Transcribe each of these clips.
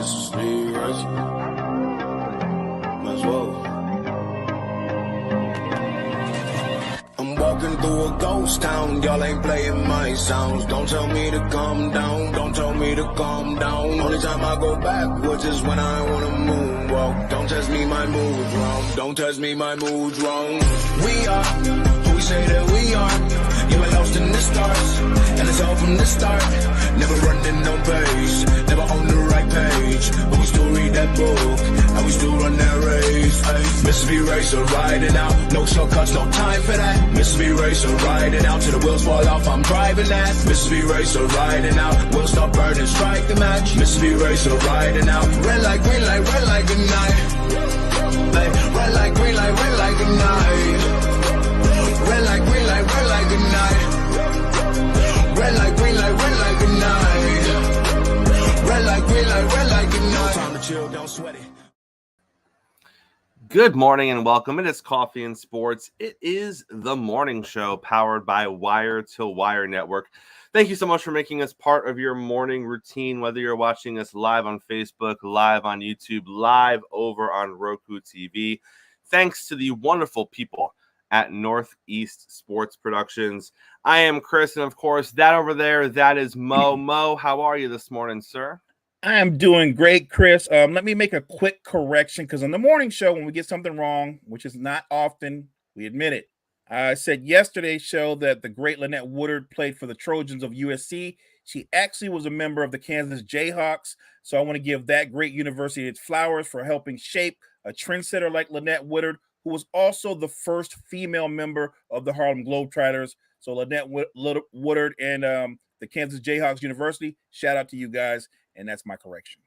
just be right. Might as well. I'm walking through a ghost town, y'all ain't playing my sounds. Don't tell me to calm down, don't tell me to calm down. Only time I go backwards is when I wanna moonwalk. Don't test me, my mood's wrong. Don't test me, my mood's wrong. We are who we say that we are. Yeah, we're lost in the stars, and it's all from the start. Never running no pace, never on the right page. But we still read that book, and we still run that race. Ay, Mississippi Racer riding out, no shortcuts, no time for that. Mississippi Racer riding out till the wheels fall off, I'm driving that. Mississippi Racer riding out, we'll stop burning, strike the match. Mississippi Racer riding out, red light, green light, red light, good night. Ay, red light, green light, red light, good night. Red light, green light, red light, good night. Red light, green light, red light, good night. Red light, green light, red light, good night. Time to chill, don't sweat it. Good morning and welcome. It is Coffee and Sports. It is the morning show powered by Wire to Wire Network. Thank you so much for making us part of your morning routine, whether you're watching us live on Facebook, live on YouTube, live over on Roku TV. Thanks to the wonderful people at Northeast Sports Productions. I am Chris, and of course, that over there, that is Mo. Mo, how are you this morning, sir? I am doing great, Chris. Let me make a quick correction, because on the morning show, when we get something wrong, which is not often, we admit it. I said yesterday's show that the great Lynette Woodard played for the Trojans of USC. She actually was a member of the Kansas Jayhawks, so I want to give that great university its flowers for helping shape a trendsetter like Lynette Woodard, who was also the first female member of the Harlem Globetrotters. So Lynette Woodard and the Kansas Jayhawks University, shout out to you guys, and that's my correction.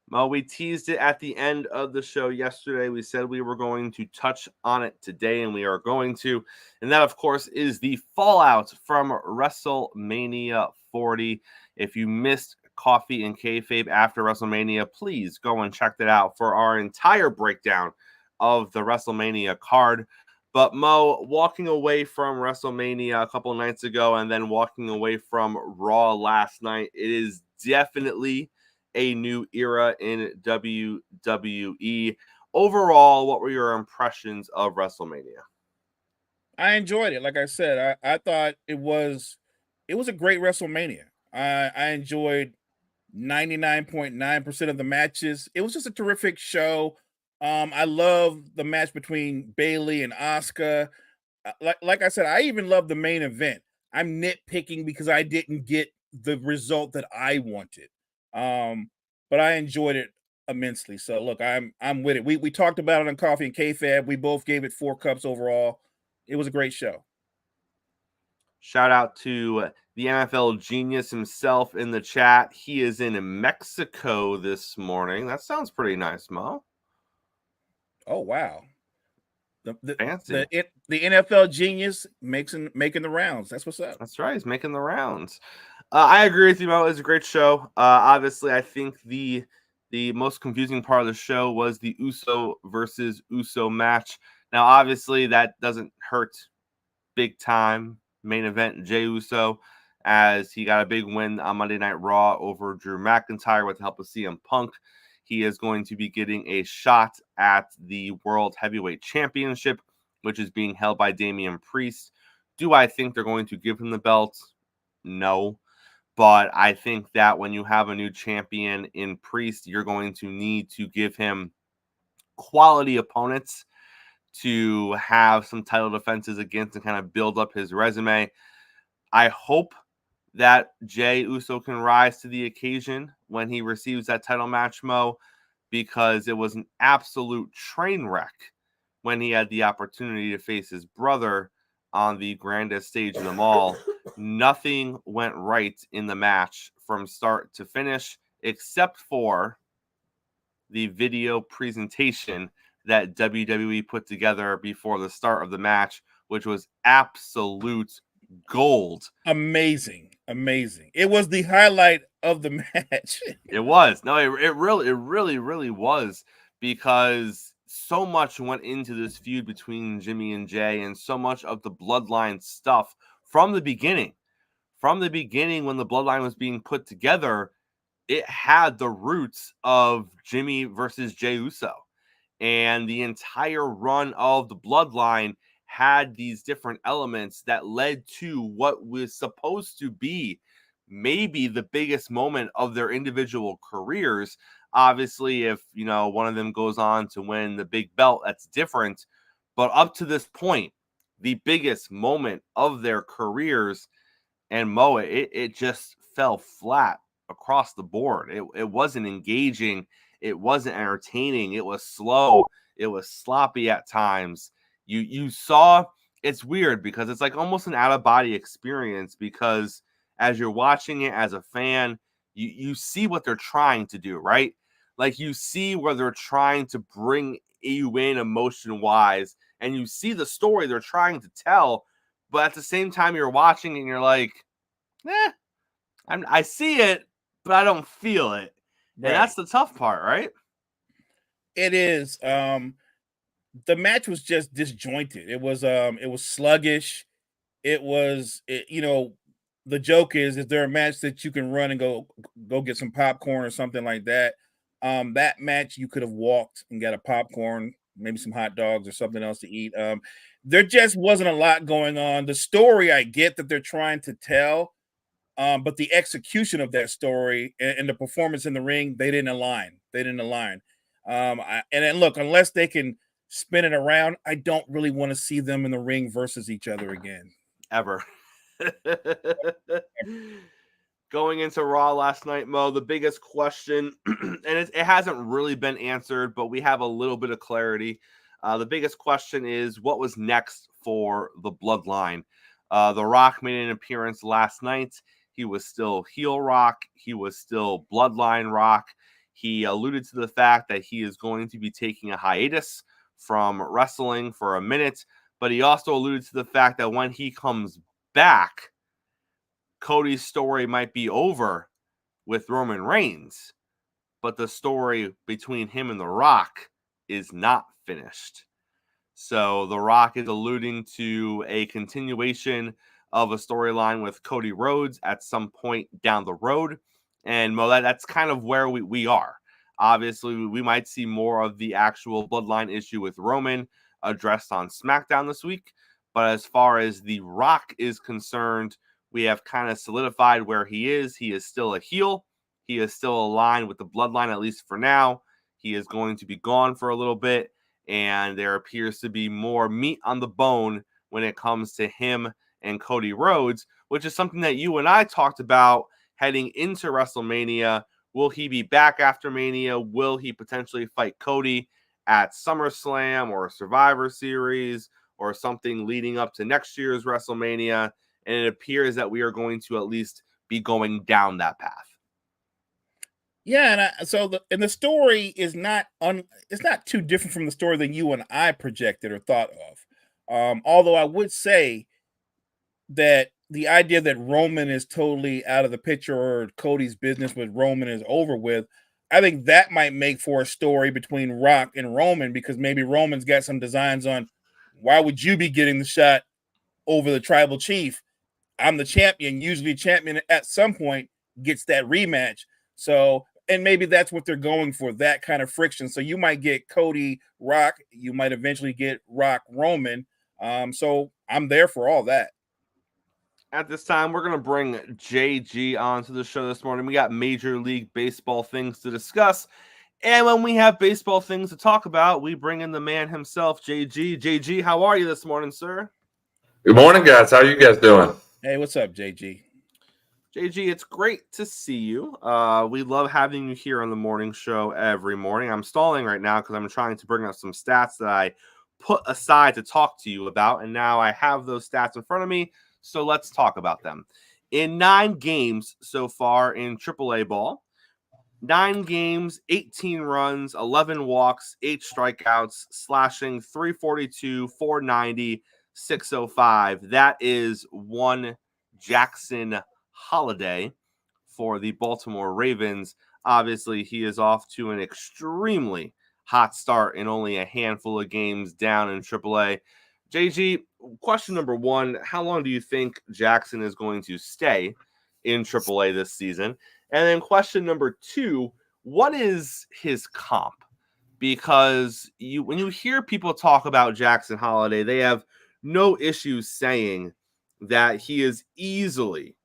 Well, we teased it at the end of the show yesterday. We said we were going to touch on it today, and we are going to. And that, of course, is the fallout from WrestleMania 40. If you missed Coffee and Kayfabe after WrestleMania, please go and check that out for our entire breakdown of the WrestleMania card. But Mo, walking away from WrestleMania a couple of nights ago and then walking away from Raw last night, it is definitely a new era in WWE. Overall, what were your impressions of WrestleMania? I enjoyed it. Like I said, I thought it was a great WrestleMania. I enjoyed 99.9% of the matches. It was just a terrific show. I love the match between Bayley and Asuka. Like I said, I even love the main event. I'm nitpicking because I didn't get the result that I wanted. But I enjoyed it immensely. So look, I'm with it. We talked about it on Coffee and Kayfabe. We both gave it 4 cups overall. It was a great show. Shout out to the NFL genius himself in the chat. He is in Mexico this morning. That sounds pretty nice, Mo. Oh wow. Fancy. The NFL genius making the rounds. That's what's up. That's right. He's making the rounds. I agree with you, Mo. It was a great show. Obviously, I think the most confusing part of the show was the Uso versus Uso match. Now, obviously, that doesn't hurt big time. Main event, Jey Uso, as he got a big win on Monday Night Raw over Drew McIntyre with the help of CM Punk. He is going to be getting a shot at the World Heavyweight Championship, which is being held by Damian Priest. Do I think they're going to give him the belt? No. But I think that when you have a new champion in Priest, you're going to need to give him quality opponents to have some title defenses against and kind of build up his resume. I hope that Jey Uso can rise to the occasion when he receives that title match, Mo, because it was an absolute train wreck when he had the opportunity to face his brother on the grandest stage in them all. Nothing went right in the match from start to finish, except for the video presentation that WWE put together before the start of the match, which was absolute gold. Amazing. It was the highlight of the match. It was. No, it really was, because so much went into this feud between Jimmy and Jey, and so much of the bloodline stuff from the beginning when the bloodline was being put together, it had the roots of Jimmy versus Jey Uso. And the entire run of the Bloodline had these different elements that led to what was supposed to be maybe the biggest moment of their individual careers. Obviously, if one of them goes on to win the big belt, that's different. But up to this point, the biggest moment of their careers, and Mo, it just fell flat across the board. It wasn't engaging. It wasn't entertaining. It was slow. It was sloppy at times. You saw, it's weird because it's like almost an out-of-body experience, because as you're watching it as a fan, you see what they're trying to do, right? Like you see where they're trying to bring you in emotion-wise, and you see the story they're trying to tell, but at the same time you're watching and you're like, I see it, but I don't feel it. Right. And that's the tough part, right? It is. The match was just disjointed. It was sluggish. The joke is there a match that you can run and go get some popcorn or something like that? That match you could have walked and got a popcorn, maybe some hot dogs or something else to eat. There just wasn't a lot going on. The story, I get that they're trying to tell, but the execution of that story and the performance in the ring, they didn't align. And then look, unless they can spin it around, I don't really want to see them in the ring versus each other again. Ever. Going into Raw last night, Mo, the biggest question, and it hasn't really been answered, but we have a little bit of clarity. The biggest question is what was next for the Bloodline. The Rock made an appearance last night. He was still heel Rock. He was still Bloodline Rock. He alluded to the fact that he is going to be taking a hiatus from wrestling for a minute, but he also alluded to the fact that when he comes back, Cody's story might be over with Roman Reigns, but the story between him and The Rock is not finished. So The Rock is alluding to a continuation of a storyline with Cody Rhodes at some point down the road. And Mo, that's kind of where we are. Obviously, we might see more of the actual Bloodline issue with Roman addressed on SmackDown this week. But as far as The Rock is concerned, we have kind of solidified where he is. He is still a heel. He is still aligned with the Bloodline, at least for now. He is going to be gone for a little bit, and there appears to be more meat on the bone when it comes to him and Cody Rhodes, which is something that you and I talked about heading into WrestleMania. Will he be back after Mania? Will he potentially fight Cody at SummerSlam or Survivor Series or something leading up to next year's WrestleMania? And it appears that we are going to at least be going down that path. Yeah, and the story is it's not too different from the story that you and I projected or thought of. Although I would say that the idea that Roman is totally out of the picture or Cody's business with Roman is over with, I think that might make for a story between Rock and Roman, because maybe Roman's got some designs on why would you be getting the shot over the tribal chief? I'm the champion. Usually champion at some point gets that rematch. So, and maybe that's what they're going for, that kind of friction. So you might get Cody Rock. You might eventually get Rock Roman. So I'm there for all that. At this time, we're going to bring JG onto the show this morning. We got Major League Baseball things to discuss. And when we have baseball things to talk about, we bring in the man himself, JG. JG, how are you this morning, sir? Good morning, guys. How are you guys doing? Hey, what's up, JG? JG, it's great to see you. We love having you here on the morning show every morning. I'm stalling right now because I'm trying to bring up some stats that I put aside to talk to you about. And now I have those stats in front of me. So let's talk about them. In 9 games so far in AAA ball, 9 games, 18 runs, 11 walks, 8 strikeouts, slashing 342, 490, 605. That is one Jackson Holiday for the Baltimore Ravens. Obviously, he is off to an extremely hot start in only a handful of games down in AAA. JG, question number 1, how long do you think Jackson is going to stay in AAA this season? And then question number 2, what is his comp? Because when you hear people talk about Jackson Holliday, they have no issues saying that he is easily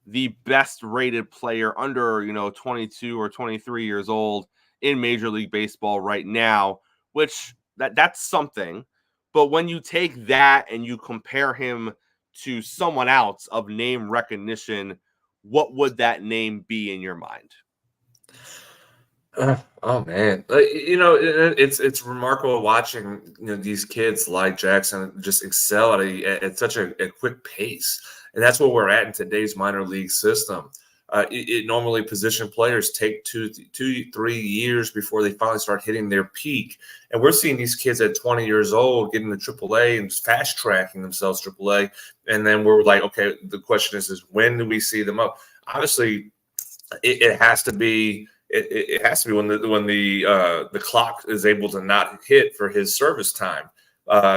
the best rated player under 22 or 23 years old in Major League Baseball right now, which that's something. But when you take that and you compare him to someone else of name recognition, what would that name be in your mind? Oh man, it's remarkable watching these kids like Jackson just excel at such a quick pace, and that's where we're at in today's minor league system. It normally position players take 2-3 years before they finally start hitting their peak, and we're seeing these kids at 20 years old getting to AAA and fast tracking themselves to AAA, and then we're like, okay, the question is when do we see them up? Obviously, it has to be. It has to be when the clock is able to not hit for his service time.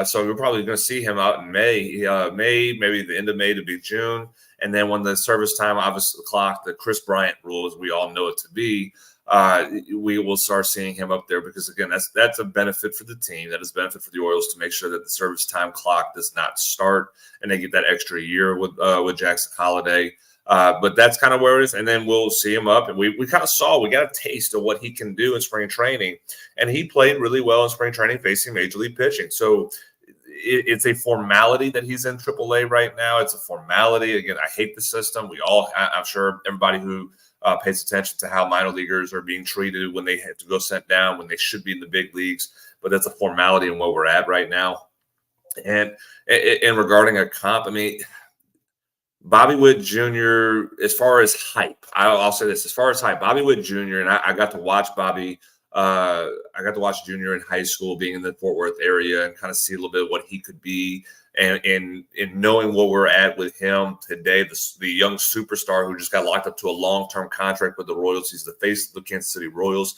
So we're probably going to see him out in May, maybe the end of May to be June, and then when the service time, obviously the clock, the Chris Bryant rule, as we all know it to be, we will start seeing him up there because again, that's a benefit for the team. That is a benefit for the Orioles to make sure that the service time clock does not start, and they get that extra year with Jackson Holliday. But that's kind of where it is. And then we'll see him up. And we kind of we got a taste of what he can do in spring training. And he played really well in spring training facing Major League pitching. So it's a formality that he's in AAA right now. It's a formality. Again, I hate the system. I'm sure everybody who pays attention to how minor leaguers are being treated when they have to go sent down, when they should be in the big leagues. But that's a formality in where we're at right now. And regarding a comp, I mean – Bobby Witt Jr., as far as hype, I'll say this, as far as hype, Bobby Witt Jr., and I got to watch Bobby, I got to watch Jr. in high school, being in the Fort Worth area and kind of see a little bit of what he could be. And in knowing what we're at with him today, the young superstar who just got locked up to a long-term contract with the Royals, he's the face of the Kansas City Royals.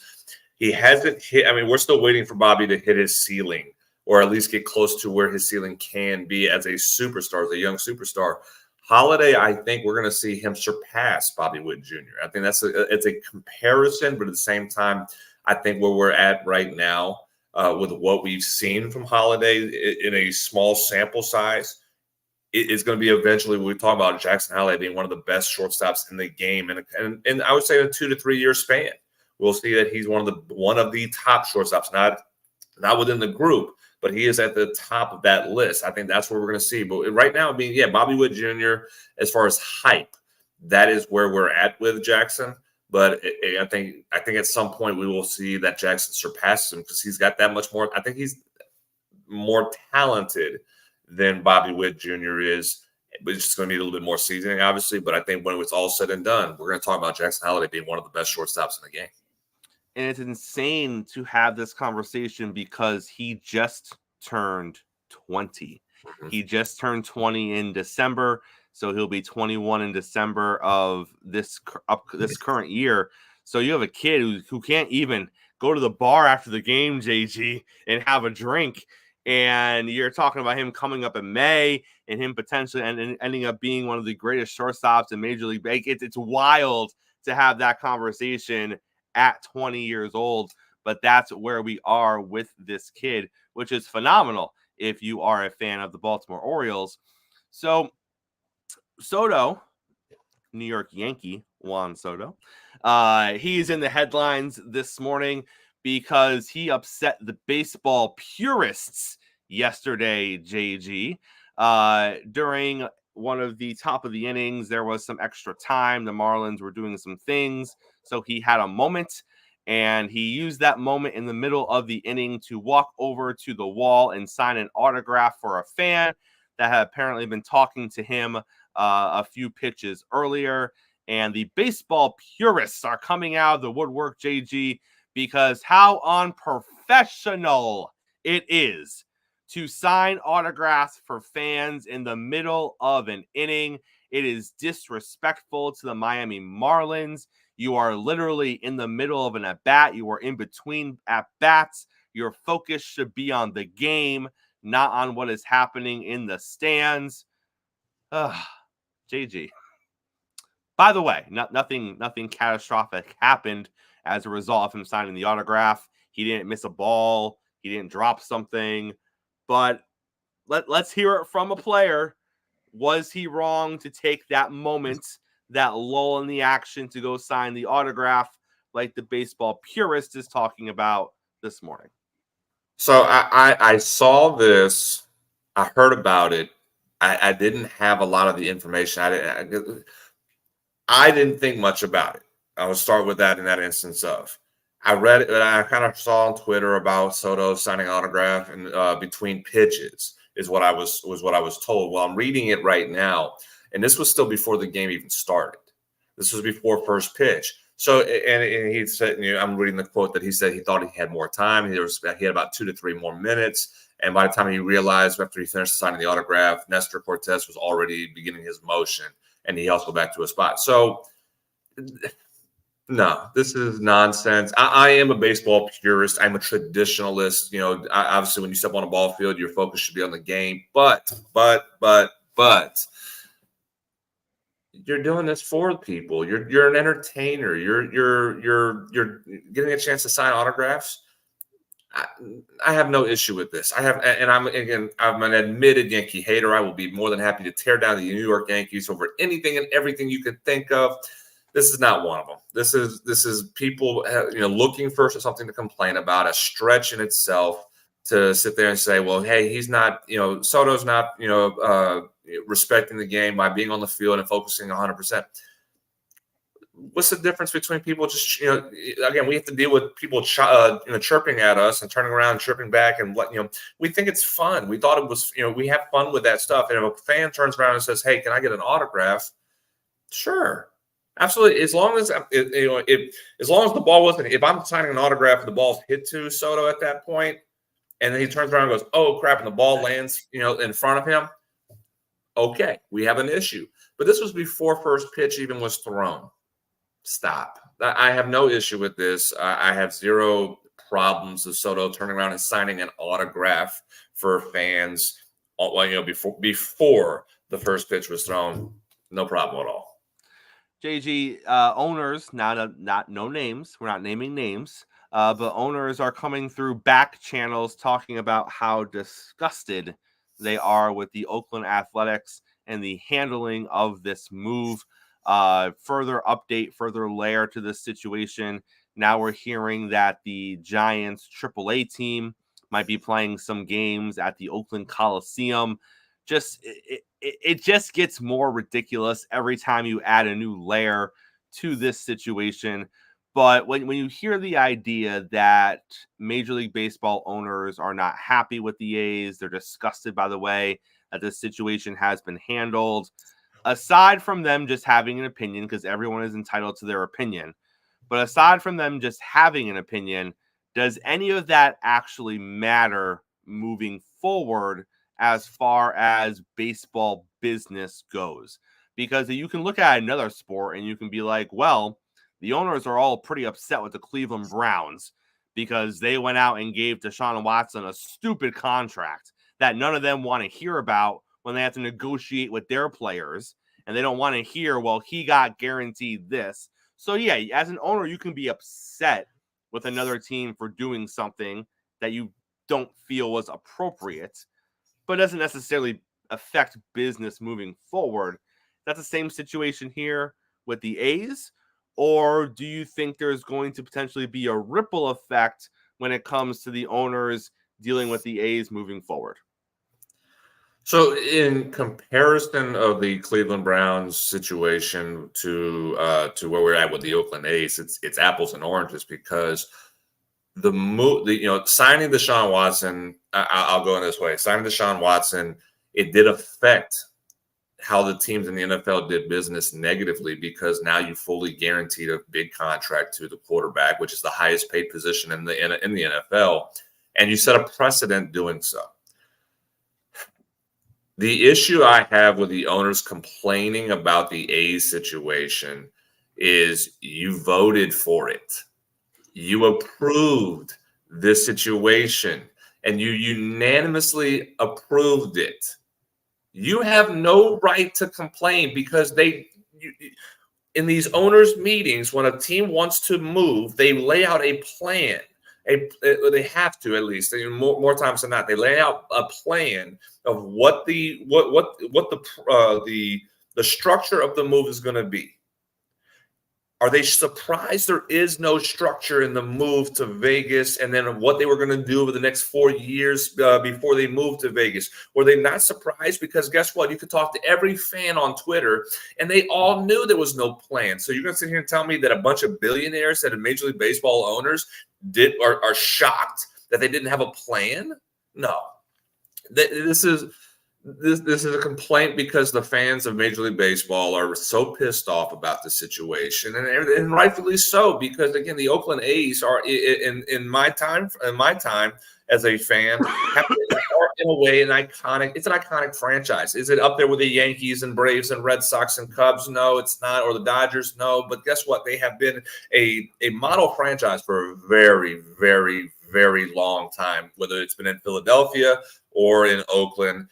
He hasn't hit, I mean, we're still waiting for Bobby to hit his ceiling or at least get close to where his ceiling can be as a superstar, as a young superstar. Holliday, I think we're going to see him surpass Bobby Witt Jr. I think it's a comparison, but at the same time, I think where we're at right now with what we've seen from Holliday in a small sample size, it's going to be eventually, we talk about Jackson Holliday being one of the best shortstops in the game. And I would say a 2 to 3 year span, we'll see that he's one of the top shortstops, not within the group, but he is at the top of that list. I think that's what we're going to see. But right now, Bobby Witt Jr., as far as hype, that is where we're at with Jackson. But I think at some point we will see that Jackson surpasses him because he's got that much more. I think he's more talented than Bobby Witt Jr. is. It's just going to need a little bit more seasoning, obviously. But I think when it's all said and done, we're going to talk about Jackson Holliday being one of the best shortstops in the game. And it's insane to have this conversation because he just turned 20. Mm-hmm. He just turned 20 in December, so he'll be 21 in December of this current year. So you have a kid who can't even go to the bar after the game, JG, and have a drink. And you're talking about him coming up in May and him potentially ending up being one of the greatest shortstops in Major League Baseball. It's wild to have that conversation at 20 years old, but that's where we are with this kid, which is phenomenal if you are a fan of the Baltimore Orioles. So Soto, New York Yankee Juan Soto, he's in the headlines this morning because he upset the baseball purists yesterday, JG. During one of the top of the innings, there was some extra time. The Marlins were doing some things, so he had a moment, and he used that moment in the middle of the inning to walk over to the wall and sign an autograph for a fan that had apparently been talking to him a few pitches earlier. And the baseball purists are coming out of the woodwork, JG, because how unprofessional it is to sign autographs for fans in the middle of an inning. It is disrespectful to the Miami Marlins. You are literally in the middle of an at-bat. You are in between at-bats. Your focus should be on the game, not on what is happening in the stands. JG, By the way, nothing catastrophic happened as a result of him signing the autograph. He didn't miss a ball. He didn't drop something. But let's hear it from a player. Was he wrong to take that moment, that lull in the action, to go sign the autograph like the baseball purist is talking about this morning? So I saw this. I heard about it. I didn't have a lot of the information. I didn't think much about it. I will start with that in that instance of. I read it. I kind of saw on Twitter about Soto signing autograph and between pitches is what I was told. Well, I'm reading it right now, and this was still before the game even started. This was before first pitch. So, and he said, I'm reading the quote that he said he thought he had more time. He had about 2 to 3 more minutes. And by the time he realized after he finished signing the autograph, Nestor Cortes was already beginning his motion, and he also back to a spot. So, no, this is nonsense. I am a baseball purist. I'm a traditionalist. Obviously, when you step on a ball field, your focus should be on the game. But you're doing this for people. You're an entertainer. You're getting a chance to sign autographs. I have no issue with this. I'm an admitted Yankee hater. I will be more than happy to tear down the New York Yankees over anything and everything you could think of. This is not one of them. This is people looking for something to complain about, a stretch in itself to sit there and say, well, hey, he's not, Soto's not, respecting the game by being on the field and focusing 100%. What's the difference between people just, again, we have to deal with people, chirping at us and turning around and chirping back and we think it's fun. We thought it was, we have fun with that stuff. And if a fan turns around and says, hey, can I get an autograph? Sure. Absolutely. As long as, as long as the ball wasn't, if I'm signing an autograph and the ball's hit to Soto at that point, and then he turns around and goes, oh crap, and the ball lands, in front of him. Okay, we have an issue. But this was before first pitch even was thrown. Stop. I have no issue with this. I have zero problems with Soto turning around and signing an autograph for fans, before the first pitch was thrown. No problem at all. JG, owners, not no names. We're not naming names, but owners are coming through back channels talking about how disgusted they are with the Oakland Athletics and the handling of this move. Further update, further layer to this situation. Now we're hearing that the Giants AAA team might be playing some games at the Oakland Coliseum. It just gets more ridiculous every time you add a new layer to this situation. But when you hear the idea that Major League Baseball owners are not happy with the A's, they're disgusted by the way that this situation has been handled, aside from them just having an opinion, because everyone is entitled to their opinion, but aside from them just having an opinion, does any of that actually matter moving forward as far as baseball business goes? Because you can look at another sport and you can be like, well, the owners are all pretty upset with the Cleveland Browns because they went out and gave Deshaun Watson a stupid contract that none of them want to hear about when they have to negotiate with their players, and they don't want to hear, well, he got guaranteed this. So yeah, as an owner, you can be upset with another team for doing something that you don't feel was appropriate, but doesn't necessarily affect business moving forward. That's the same situation here with the A's. Or do you think there's going to potentially be a ripple effect when it comes to the owners dealing with the A's moving forward? So in comparison of the Cleveland Browns situation to where we're at with the Oakland A's, it's apples and oranges, because signing Deshaun Watson, I'll go in this way. Signing Deshaun Watson, it did affect how the teams in the NFL did business negatively, because now you fully guaranteed a big contract to the quarterback, which is the highest paid position in the NFL, and you set a precedent doing so. The issue I have with the owners complaining about the A's situation is you voted for it. You approved this situation, and you unanimously approved it. You have no right to complain, because in these owners' meetings, when a team wants to move, they lay out a plan. They have to, at least more times than not. They lay out a plan of what the structure of the move is going to be. Are they surprised there is no structure in the move to Vegas, and then what they were going to do over the next 4 years before they moved to Vegas? Were they not surprised? Because guess what? You could talk to every fan on Twitter, and they all knew there was no plan. So you're going to sit here and tell me that a bunch of billionaires that are Major League Baseball owners are shocked that they didn't have a plan? No. This is a complaint because the fans of Major League Baseball are so pissed off about the situation, and rightfully so. Because again, the Oakland A's are in my time as a fan, are in a way it's an iconic franchise. Is it up there with the Yankees and Braves and Red Sox and Cubs? No, it's not. Or the Dodgers? No. But guess what? They have been a model franchise for a very, very, very long time, whether it's been in Philadelphia or in Oakland.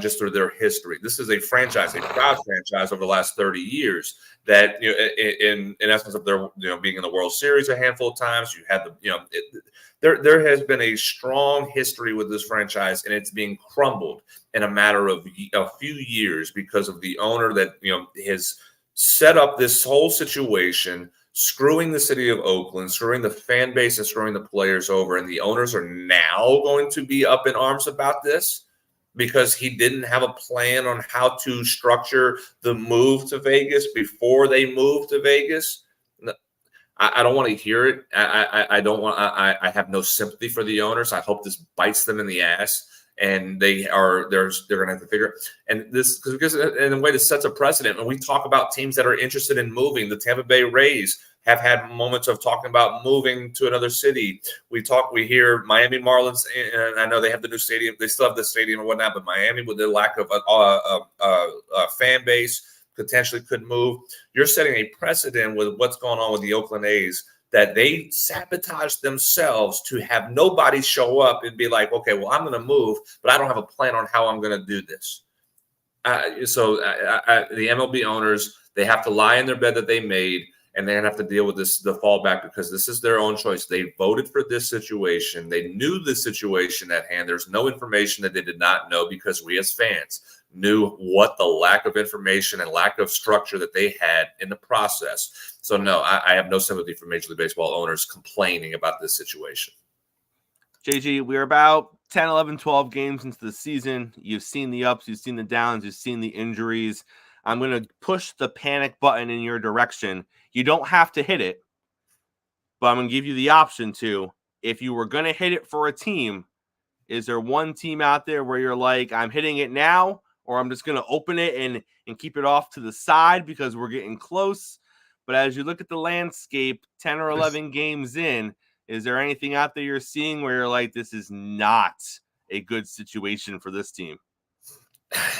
Just through their history, this is a franchise, a proud franchise over the last 30 years. That in essence of their being in the World Series a handful of times, you had there has been a strong history with this franchise, and it's being crumbled in a matter of a few years because of the owner that has set up this whole situation, screwing the city of Oakland, screwing the fan base, and screwing the players over. And the owners are now going to be up in arms about this, because he didn't have a plan on how to structure the move to Vegas before they moved to Vegas. I don't want to hear it. I don't want. I have no sympathy for the owners. I hope this bites them in the ass, and they're going to have to figure it. And this because in a way this sets a precedent. When we talk about teams that are interested in moving, the Tampa Bay Rays have had moments of talking about moving to another city. We hear Miami Marlins, and I know they have the new stadium. They still have the stadium and whatnot, but Miami, with the lack of a fan base, potentially could move. You're setting a precedent with what's going on with the Oakland A's, that they sabotage themselves to have nobody show up and be like, okay, well, I'm going to move, but I don't have a plan on how I'm going to do this. So the MLB owners, they have to lie in their bed that they made, and they're going to have to deal with the fallback, because this is their own choice. They voted for this situation. They knew the situation at hand. There's no information that they did not know, because we as fans knew what the lack of information and lack of structure that they had in the process. So, no, I have no sympathy for Major League Baseball owners complaining about this situation. JG, we're about 10, 11, 12 games into the season. You've seen the ups, you've seen the downs, you've seen the injuries. I'm going to push the panic button in your direction. You don't have to hit it, but I'm going to give you the option to. If you were going to hit it for a team, is there one team out there where you're like, I'm hitting it now, or I'm just going to open it and keep it off to the side because we're getting close? But as you look at the landscape, 10 or 11 games in, is there anything out there you're seeing where you're like, this is not a good situation for this team?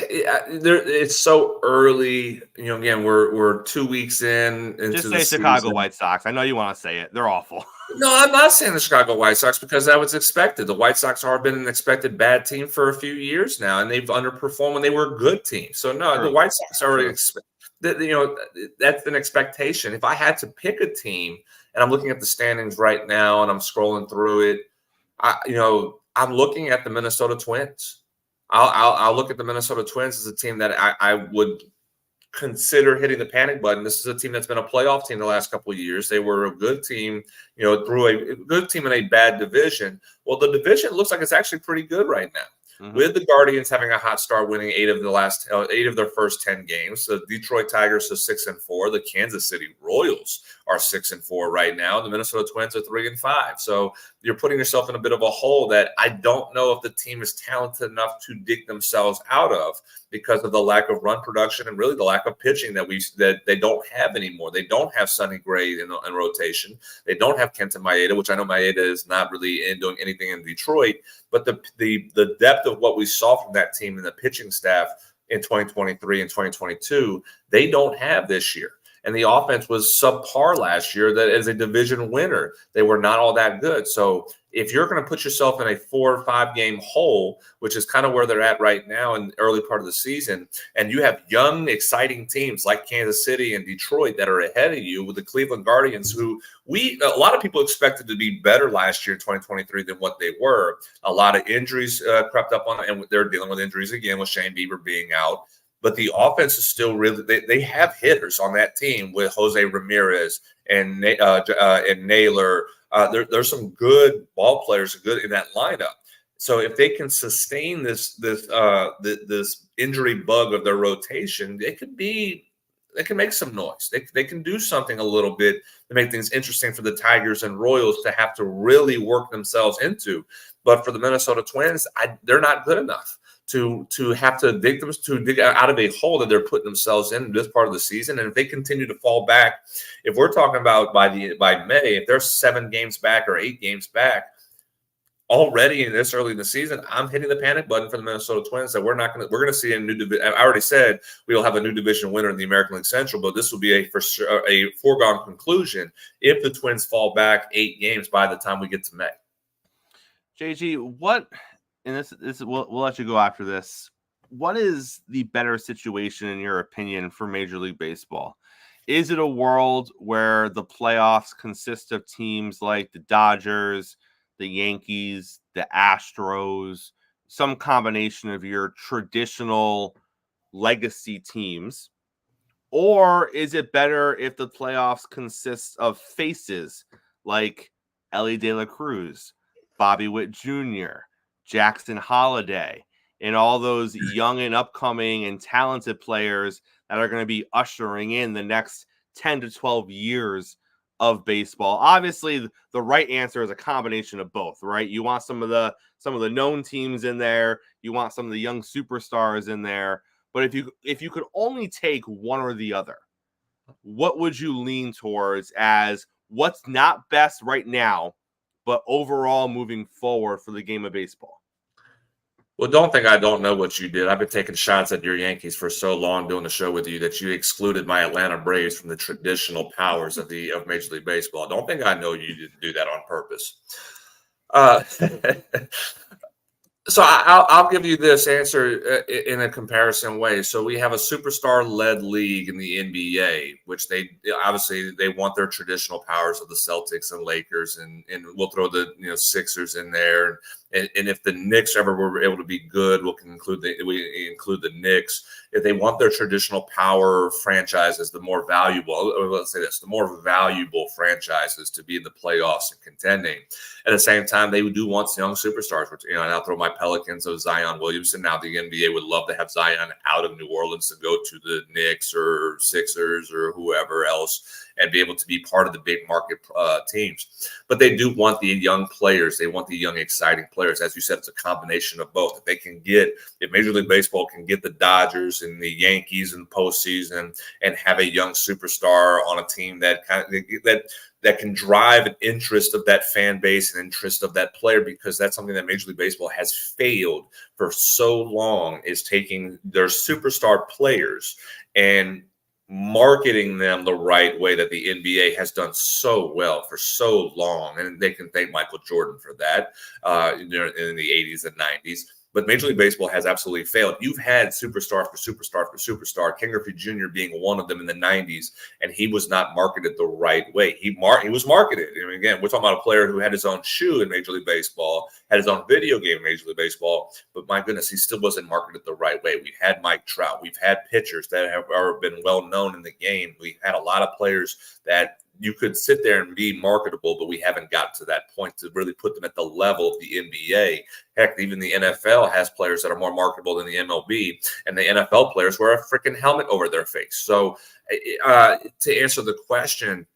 It's so early. Again, we're 2 weeks in. Just say Chicago White Sox. I know you want to say it. They're awful. No, I'm not saying the Chicago White Sox, because that was expected. The White Sox have been an expected bad team for a few years now, and they've underperformed when they were a good team. So no, the White Sox are that's an expectation. If I had to pick a team, and I'm looking at the standings right now, and I'm scrolling through it, I'm looking at the Minnesota Twins. I'll look at the Minnesota Twins as a team that I would consider hitting the panic button. This is a team that's been a playoff team the last couple of years. They were a good team, through a good team in a bad division. Well, the division looks like it's actually pretty good right now. Mm-hmm. With the Guardians having a hot start, winning 8 of their first 10 games. The Detroit Tigers are 6-4. The Kansas City Royals are 6-4 right now. The Minnesota Twins are 3-5. So you're putting yourself in a bit of a hole that I don't know if the team is talented enough to dig themselves out of, because of the lack of run production and really the lack of pitching that they don't have anymore. They don't have Sonny Gray in rotation. They don't have Kenta Maeda, which I know Maeda is not really doing anything in Detroit. But the depth of what we saw from that team and the pitching staff in 2023 and 2022, they don't have this year. And the offense was subpar last year. That as a division winner, they were not all that good. So if you're going to put yourself in a 4 or 5 game hole, which is kind of where they're at right now in the early part of the season, and you have young, exciting teams like Kansas City and Detroit that are ahead of you, with the Cleveland Guardians, who a lot of people expected to be better last year in 2023 than what they were. A lot of injuries crept up on, and they're dealing with injuries again with Shane Bieber being out. But the offense is still really, they have hitters on that team with Jose Ramirez and Naylor. There's some good ball players good in that lineup. So if they can sustain this injury bug of their rotation, they can make some noise. They can do something a little bit to make things interesting for the Tigers and Royals to have to really work themselves into. But for the Minnesota Twins, they're not good enough to have to dig out of a hole that they're putting themselves in this part of the season. And if they continue to fall back, if we're talking about by May, if they're 7 games back or 8 games back already in this early in the season, I'm hitting the panic button for the Minnesota Twins that we're going to see a new division. I already said we'll have a new division winner in the American League Central, but this will be a foregone conclusion if the Twins fall back 8 games by the time we get to May. JG, and this we'll let you go after this. What is the better situation in your opinion for Major League Baseball? Is it a world where the playoffs consist of teams like the Dodgers, the Yankees, the Astros, some combination of your traditional legacy teams? Or is it better if the playoffs consist of faces like Elly De La Cruz, Bobby Witt Jr., Jackson Holiday, and all those young and upcoming and talented players that are going to be ushering in the next 10 to 12 years of baseball? Obviously, the right answer is a combination of both, right? You want some of the known teams in there, you want some of the young superstars in there, but if you could only take one or the other, what would you lean towards as what's not best right now, but overall moving forward for the game of baseball? Well, don't think I don't know what you did. I've been taking shots at your Yankees for so long doing the show with you that you excluded my Atlanta Braves from the traditional powers of Major League Baseball. Don't think I know you didn't do that on purpose. So I'll give you this answer in a comparison way. So we have a superstar-led league in the NBA, which they want their traditional powers of the Celtics and Lakers, and we'll throw the Sixers in there. And if the Knicks ever were able to be good, we include the Knicks. If they want their traditional power franchises, the more valuable franchises to be in the playoffs and contending. At the same time, they do want young superstars. Which, and I'll throw my Pelicans of Zion Williamson. Now the NBA would love to have Zion out of New Orleans to go to the Knicks or Sixers or whoever else and be able to be part of the big market teams. But they do want the young players. They want the young, exciting players. As you said, it's a combination of both. If Major League Baseball can get the Dodgers and the Yankees in postseason and have a young superstar on a team that can drive an interest of that fan base and interest of that player, because that's something that Major League Baseball has failed for so long, is taking their superstar players and marketing them the right way that the NBA has done so well for so long. And they can thank Michael Jordan for that in the 80s and 90s. But Major League Baseball has absolutely failed. You've had superstar for superstar for superstar, Ken Griffey Jr. being one of them in the 90s, and he was not marketed the right way. He was marketed. I mean, again, we're talking about a player who had his own shoe in Major League Baseball, had his own video game in Major League Baseball, but my goodness, he still wasn't marketed the right way. We've had Mike Trout. We've had pitchers that have been well known in the game. We had a lot of players that you could sit there and be marketable, but we haven't got to that point to really put them at the level of the NBA. Heck, even the NFL has players that are more marketable than the MLB, and the NFL players wear a freaking helmet over their face. So to answer the question,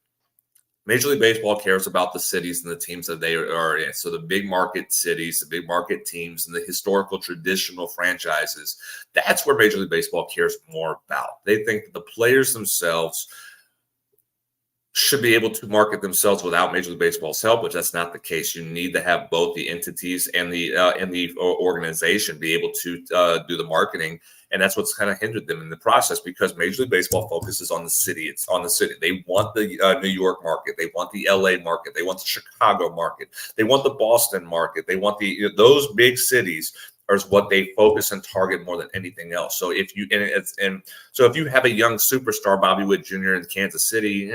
Major League Baseball cares about the cities and the teams that they are in. So the big market cities, the big market teams, and the historical traditional franchises, that's where Major League Baseball cares more about. They think that the players themselves should be able to market themselves without Major League Baseball's help, which that's not the case. You need to have both the entities and the organization be able to do the marketing. And that's what's kind of hindered them in the process, because Major League Baseball focuses on the city. It's on the city. They want the New York market. They want the LA market. They want the Chicago market. They want the Boston market. They want those big cities is what they focus and target more than anything else. So if you if you have a young superstar, Bobby Witt Jr. in Kansas City,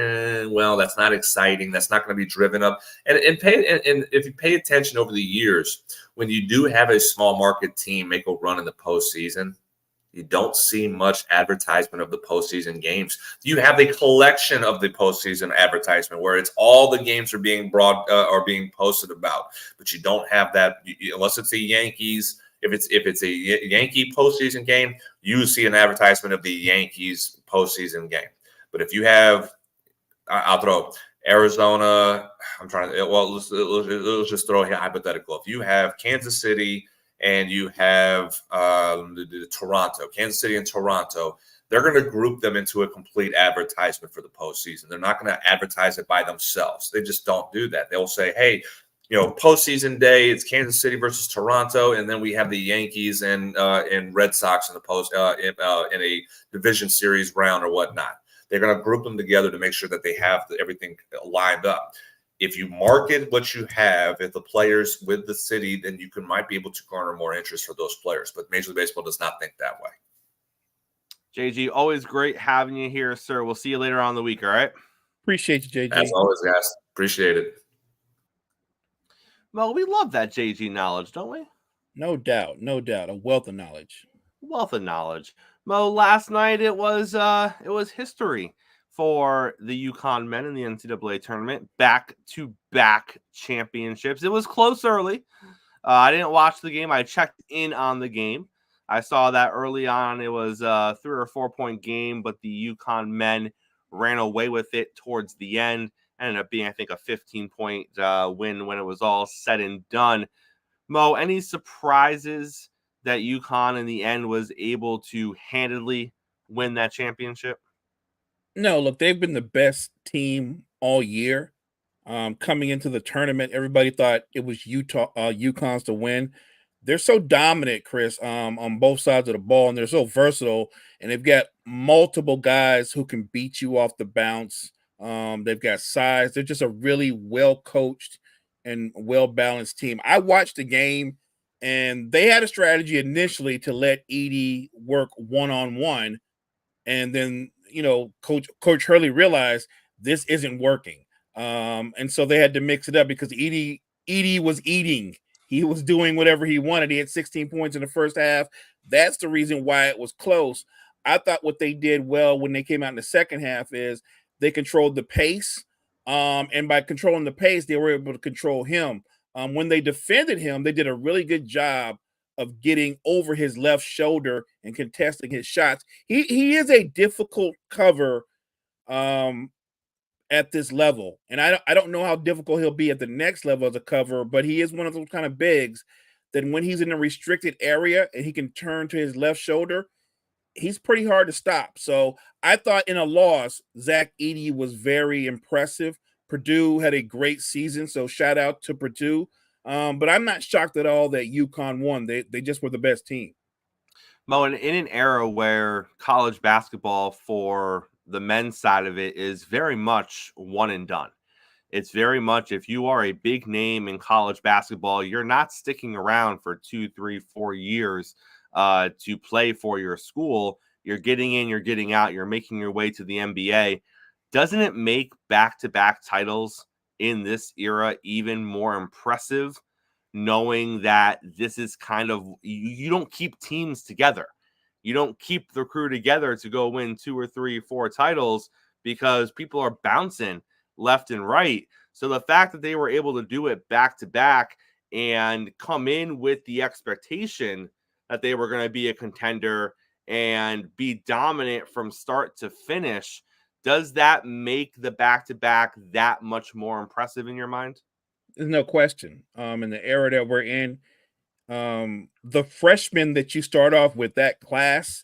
well, that's not exciting. That's not going to be driven up. And if you pay attention over the years, when you do have a small market team make a run in the postseason, you don't see much advertisement of the postseason games. You have a collection of the postseason advertisement where it's all the games are being being posted about, but you don't have that unless it's the Yankees. If it's a Yankee postseason game, you see an advertisement of the Yankees postseason game. But if you have, I'll throw Arizona. I'm trying to. Well, let's just throw a hypothetical. If you have Kansas City and you have Toronto, Kansas City and Toronto, they're going to group them into a complete advertisement for the postseason. They're not going to advertise it by themselves. They just don't do that. They'll say, hey, postseason day, it's Kansas City versus Toronto, and then we have the Yankees and Red Sox in the in a division series round or whatnot. They're going to group them together to make sure that they have everything lined up. If you market what you have at the players with the city, then you might be able to garner more interest for those players. But Major League Baseball does not think that way. JG, always great having you here, sir. We'll see you later on in the week, all right? Appreciate you, JG. As always, guys. Appreciate it. Well, we love that JG knowledge, don't we? No doubt. A wealth of knowledge. Mo, last night it was history for the UConn men in the NCAA tournament. Back-to-back championships. It was close early. I didn't watch the game. I checked in on the game. I saw that early on. It was a 3 or 4 point game, but the UConn men ran away with it towards the end. Ended up being, I think, a 15-point win when it was all said and done. Mo, any surprises that UConn in the end was able to handedly win that championship? No, look, they've been the best team all year. Coming into the tournament, everybody thought it was UConn's to win. They're so dominant, Chris, on both sides of the ball, and they're so versatile, and they've got multiple guys who can beat you off the bounce. They've got size. They're just a really well-coached and well-balanced team. I watched the game, and they had a strategy initially to let Edey work one-on-one, and then, Coach Hurley realized this isn't working. And so they had to mix it up because Edey was eating. He was doing whatever he wanted. He had 16 points in the first half. That's the reason why it was close. I thought what they did well when they came out in the second half is they controlled the pace, and by controlling the pace, they were able to control him. When they defended him, they did a really good job of getting over his left shoulder and contesting his shots. He is a difficult cover at this level, and I don't know how difficult he'll be at the next level as a cover, but he is one of those kind of bigs that when he's in a restricted area and he can turn to his left shoulder, he's pretty hard to stop. So I thought in a loss, Zach Edey was very impressive. Purdue had a great season, so shout out to Purdue. But I'm not shocked at all that UConn won. They just were the best team. Mo, in an era where college basketball for the men's side of it is very much one and done. It's very much, if you are a big name in college basketball, you're not sticking around for 2, 3, 4 years to play for your school. You're getting in, you're getting out, you're making your way to the NBA. Doesn't it make back-to-back titles in this era even more impressive, knowing that this is kind of, you don't keep teams together. You don't keep the crew together to go win 2 or 3, 4 titles because people are bouncing left and right. So the fact that they were able to do it back-to-back and come in with the expectation that they were going to be a contender and be dominant from start to finish, does that make the back-to-back that much more impressive in your mind? There's no question. In the era that we're in, the freshmen that you start off with, that class,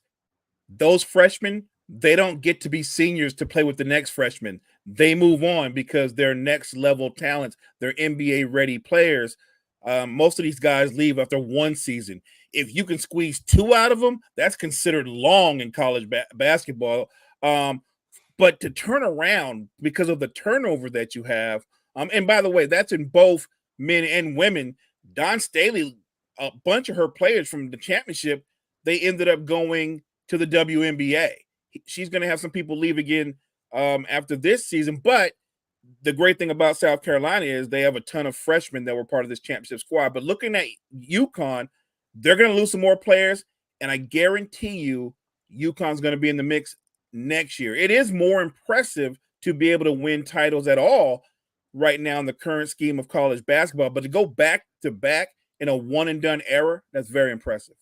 those freshmen, they don't get to be seniors to play with the next freshmen. They move on because they're next level talents. They're NBA ready players. Most of these guys leave after one season. If you can squeeze 2 out of them, that's considered long in college basketball. But to turn around because of the turnover that you have, and by the way, that's in both men and women. Dawn Staley, a bunch of her players from the championship, they ended up going to the WNBA. She's going to have some people leave again after this season. But the great thing about South Carolina is they have a ton of freshmen that were part of this championship squad. But looking at UConn, they're going to lose some more players, and I guarantee you UConn's going to be in the mix next year. It is more impressive to be able to win titles at all right now in the current scheme of college basketball, but to go back to back in a one and done era, that's very impressive.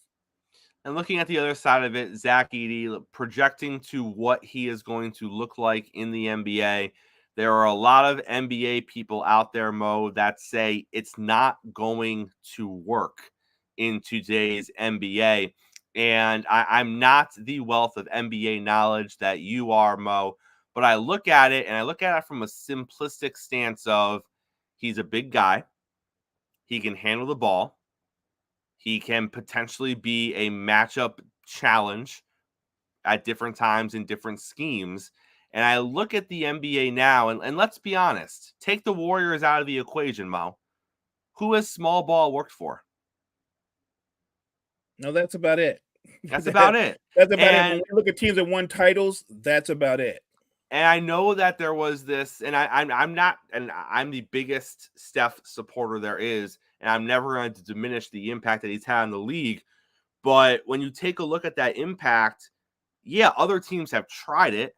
And looking at the other side of it, Zach Edey projecting to what he is going to look like in the NBA. There are a lot of NBA people out there, Mo, that say it's not going to work in today's NBA. And I'm not the wealth of NBA knowledge that you are, Mo, but I look at it, and I look at it from a simplistic stance of he's a big guy. He can handle the ball. He can potentially be a matchup challenge at different times in different schemes. And I look at the NBA now, and let's be honest, take the Warriors out of the equation, Mo. Who has small ball worked for? No, that's about it. That's about it. That's about it. When we look at teams that won titles, that's about it. And I know that there was this, and I'm the biggest Steph supporter there is, and I'm never going to diminish the impact that he's had in the league. But when you take a look at that impact, yeah, other teams have tried it.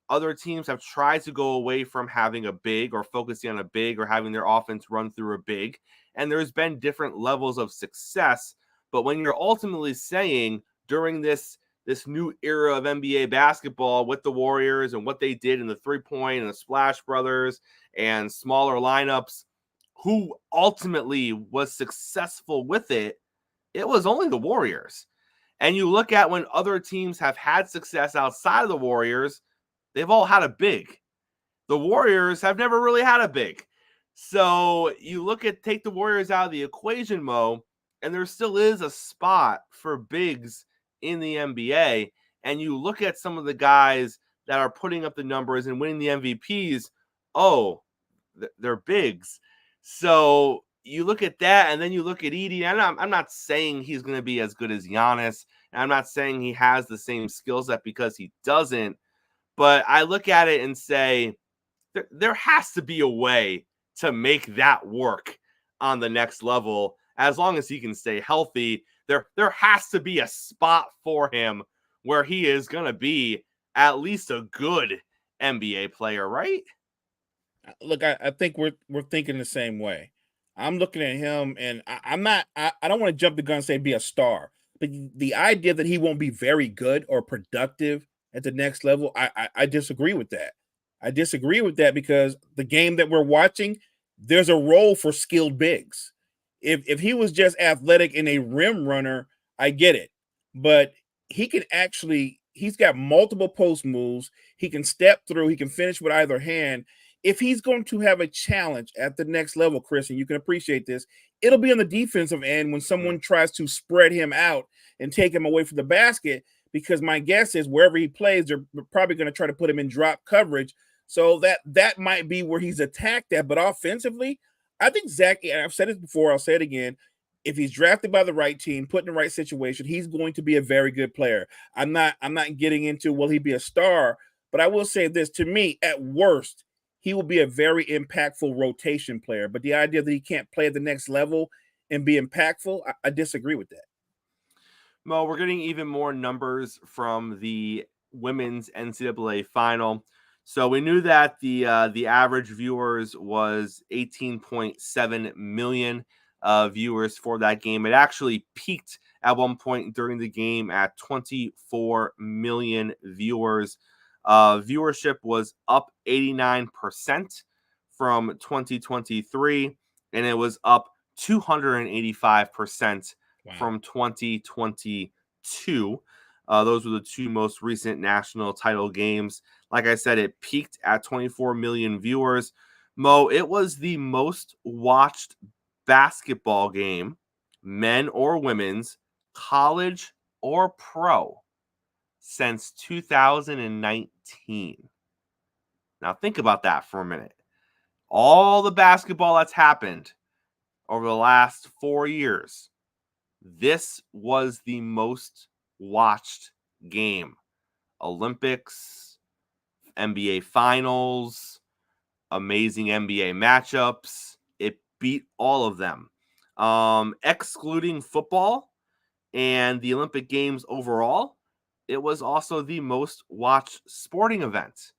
Other teams have tried to go away from having a big or focusing on a big or having their offense run through a big. And there's been different levels of success. But when you're ultimately saying during this new era of NBA basketball with the Warriors and what they did in the 3-point and the Splash Brothers and smaller lineups, who ultimately was successful with it, it was only the Warriors. And you look at when other teams have had success outside of the Warriors, they've all had a big. The Warriors have never really had a big. So you take the Warriors out of the equation, Mo, and there still is a spot for bigs in the NBA. And you look at some of the guys that are putting up the numbers and winning the MVPs. Oh, they're bigs. So you look at that, and then you look at Edey. And I'm not saying he's going to be as good as Giannis. And I'm not saying he has the same skill set because he doesn't. But I look at it and say, there has to be a way to make that work on the next level. As long as he can stay healthy, there has to be a spot for him where he is going to be at least a good NBA player, right? Look, I think we're thinking the same way. I'm looking at him, and I don't want to jump the gun and say be a star, but the idea that he won't be very good or productive at the next level, I disagree with that. I disagree with that because the game that we're watching, there's a role for skilled bigs. If he was just athletic and a rim runner, I get it. But he's got multiple post moves. He can step through. He can finish with either hand. If he's going to have a challenge at the next level, Chris, and you can appreciate this, it'll be on the defensive end when someone tries to spread him out and take him away from the basket, because my guess is wherever he plays, they're probably going to try to put him in drop coverage. So that might be where he's attacked at. But offensively, I think Zach, and I've said it before, I'll say it again, if he's drafted by the right team, put in the right situation, he's going to be a very good player. I'm not getting into will he be a star, but I will say this, to me, at worst, he will be a very impactful rotation player. But the idea that he can't play at the next level and be impactful, I disagree with that. Mo, we're getting even more numbers from the women's NCAA final. So we knew that the average viewers was 18.7 million viewers for that game. It actually peaked at one point during the game at 24 million viewers. Viewership was up 89% from 2023, and it was up 285% from 2022. Those were the two most recent national title games. Like I said, it peaked at 24 million viewers. Mo, it was the most watched basketball game, men or women's, college or pro, since 2019. Now think about that for a minute. All the basketball that's happened over the last 4 years, this was the most watched game. Olympics, NBA Finals, amazing NBA matchups. It beat all of them. Excluding football and the Olympic Games overall, it was also the most watched sporting event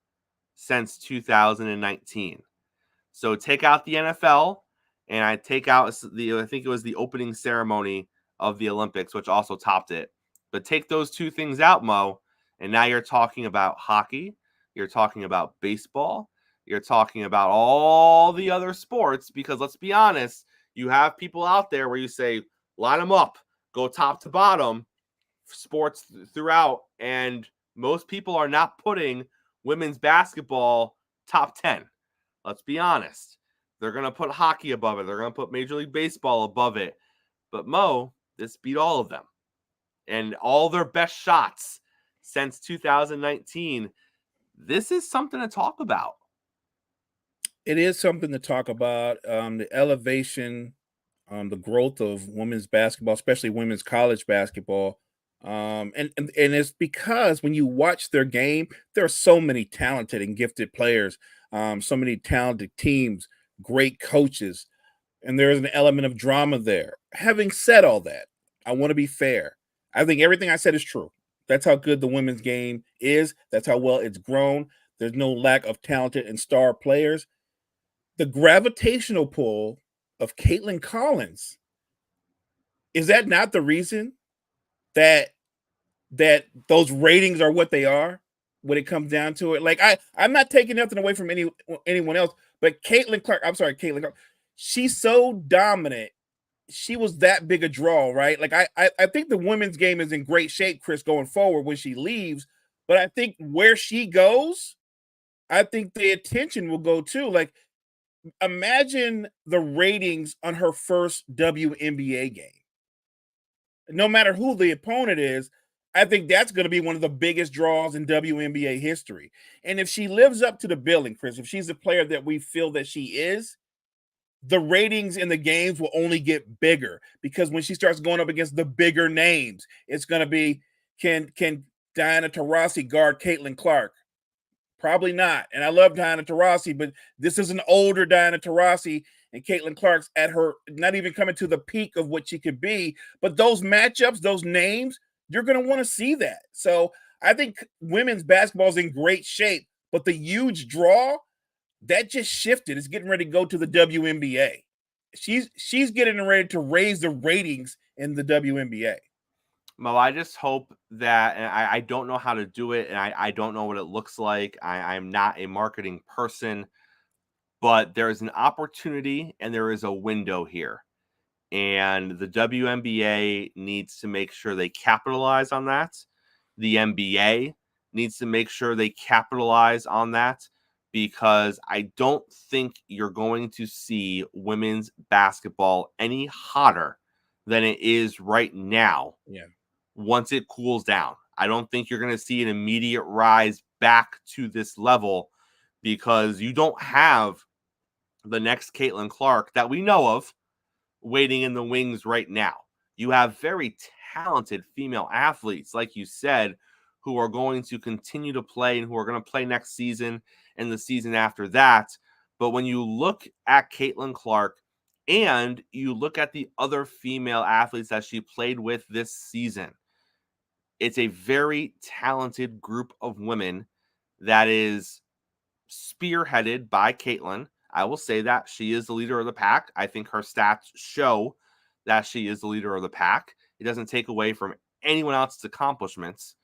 since 2019. So take out the NFL, and I take out I think it was the opening ceremony of the Olympics, which also topped it. But take those two things out, Mo, and now you're talking about hockey, you're talking about baseball, you're talking about all the other sports, because let's be honest, you have people out there where you say, line them up, go top to bottom, sports throughout, and most people are not putting women's basketball top 10. Let's be honest. They're going to put hockey above it. They're going to put Major League Baseball above it. But Mo, this beat all of them. And all their best shots since 2019. This is something to talk about. It is something to talk about. The elevation, the growth of women's basketball, especially women's college basketball. And it's because when you watch their game, there are so many talented and gifted players, so many talented teams, great coaches, and there's an element of drama there. Having said all that, I want to be fair. I think everything I said is true. That's how good the women's game is. That's how well it's grown. There's no lack of talented and star players. The gravitational pull of Caitlin Collins, is that not the reason that those ratings are what they are when it comes down to it? Like, I'm not taking nothing away from anyone else, but Caitlin Clark, she's so dominant. She was that big a draw, right? Like, I think the women's game is in great shape, Chris, going forward when she leaves. But I think where she goes, I think the attention will go too. Like, imagine the ratings on her first WNBA game. No matter who the opponent is, I think that's going to be one of the biggest draws in WNBA history. And if she lives up to the billing, Chris, if she's the player that we feel that she is, the ratings in the games will only get bigger, because when she starts going up against the bigger names, it's going to be, can Diana Taurasi guard Caitlin Clark? Probably not. And I love Diana Taurasi, but this is an older Diana Taurasi, and Caitlin Clark's at her, not even coming to the peak of what she could be. But those matchups, those names, you're going to want to see that. So I think women's basketball is in great shape, but the huge draw, that just shifted. It's getting ready to go to the WNBA. She's getting ready to raise the ratings in the WNBA. Mo, I just hope that, and I don't know how to do it, and I don't know what it looks like. I'm not a marketing person, but there is an opportunity and there is a window here. And the WNBA needs to make sure they capitalize on that. The NBA needs to make sure they capitalize on that, because I don't think you're going to see women's basketball any hotter than it is right now. Yeah. Once it cools down, I don't think you're going to see an immediate rise back to this level, because you don't have the next Caitlin Clark that we know of waiting in the wings right now. You have very talented female athletes, like you said, who are going to continue to play and who are going to play next season and the season after that. But when you look at Caitlin Clark and you look at the other female athletes that she played with this season, it's a very talented group of women that is spearheaded by Caitlin. I will say that she is the leader of the pack. I think her stats show that she is the leader of the pack. It doesn't take away from anyone else's accomplishments.